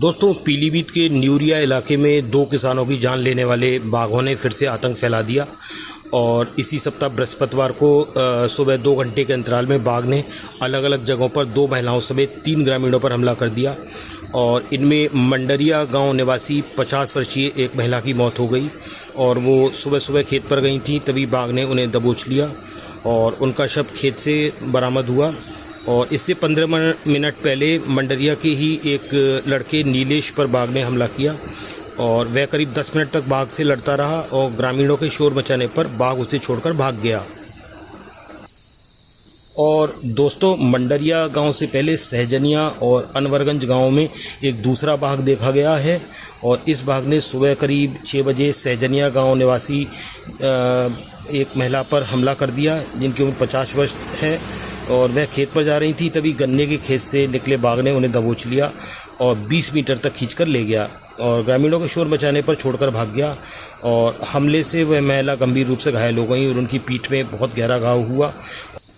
दोस्तों, पीलीभीत के न्यूरिया इलाके में दो किसानों की जान लेने वाले बाघों ने फिर से आतंक फैला दिया। और इसी सप्ताह बृहस्पतिवार को सुबह 2 घंटे के अंतराल में बाघ ने अलग अलग जगहों पर 2 महिलाओं समेत 3 ग्रामीणों पर हमला कर दिया। और इनमें मंडरिया गांव निवासी 50 वर्षीय एक महिला की मौत हो गई। और वो सुबह सुबह खेत पर गई थी, तभी बाघ ने उन्हें दबोच लिया और उनका शव खेत से बरामद हुआ। और इससे 15 मिनट पहले मंडरिया के ही एक लड़के नीलेश पर बाघ ने हमला किया और वह करीब 10 मिनट तक बाघ से लड़ता रहा और ग्रामीणों के शोर मचाने पर बाघ उसे छोड़कर भाग गया। और दोस्तों, मंडरिया गांव से पहले सहजनिया और अनवरगंज गांव में एक दूसरा बाघ देखा गया है। और इस बाघ ने सुबह करीब 6 बजे सहजनिया गांव निवासी एक महिला पर हमला कर दिया, जिनकी उम्र 50 वर्ष है और वह खेत पर जा रही थी। तभी गन्ने के खेत से निकले बाघ ने उन्हें दबोच लिया और 20 मीटर तक खींचकर ले गया और ग्रामीणों के शोर मचाने पर छोड़कर भाग गया। और हमले से वह महिला गंभीर रूप से घायल हो गई और उनकी पीठ में बहुत गहरा घाव हुआ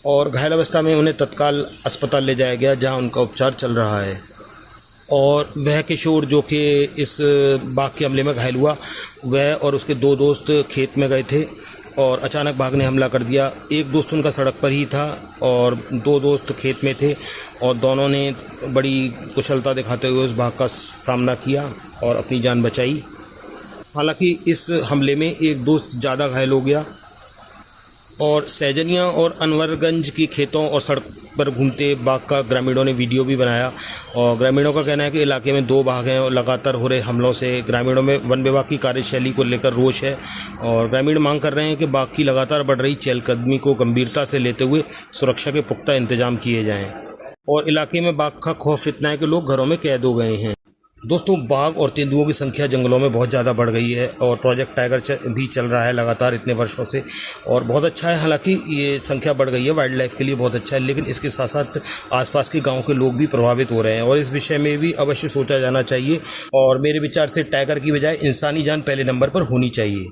और घायल अवस्था में उन्हें तत्काल अस्पताल ले जाया गया, जहां उनका उपचार चल रहा है। और वह किशोर जो कि इस बाघ के हमले में घायल हुआ, वह और उसके 2 दोस्त खेत में गए थे और अचानक बाघ ने हमला कर दिया। एक दोस्त उनका सड़क पर ही था और 2 दोस्त खेत में थे और दोनों ने बड़ी कुशलता दिखाते हुए उस बाघ का सामना किया और अपनी जान बचाई। हालांकि इस हमले में एक दोस्त ज़्यादा घायल हो गया। और सहजनिया और अनवरगंज की खेतों और सड़क पर घूमते बाघ का ग्रामीणों ने वीडियो भी बनाया। और ग्रामीणों का कहना है कि इलाके में 2 बाघ हैं और लगातार हो रहे हमलों से ग्रामीणों में वन विभाग की कार्यशैली को लेकर रोष है। और ग्रामीण मांग कर रहे हैं कि बाघ की लगातार बढ़ रही चहलकदमी को गंभीरता से लेते हुए सुरक्षा के पुख्ता इंतजाम किए जाएं। और इलाके में बाघ का खौफ इतना है कि लोग घरों में कैद हो गए हैं। दोस्तों, बाघ और तेंदुओं की संख्या जंगलों में बहुत ज़्यादा बढ़ गई है और प्रोजेक्ट टाइगर भी चल रहा है लगातार इतने वर्षों से और बहुत अच्छा है। हालांकि ये संख्या बढ़ गई है, वाइल्ड लाइफ के लिए बहुत अच्छा है, लेकिन इसके साथ साथ आसपास के गांव के लोग भी प्रभावित हो रहे हैं और इस विषय में भी अवश्य सोचा जाना चाहिए। और मेरे विचार से टाइगर की बजाय इंसानी जान पहले नंबर पर होनी चाहिए।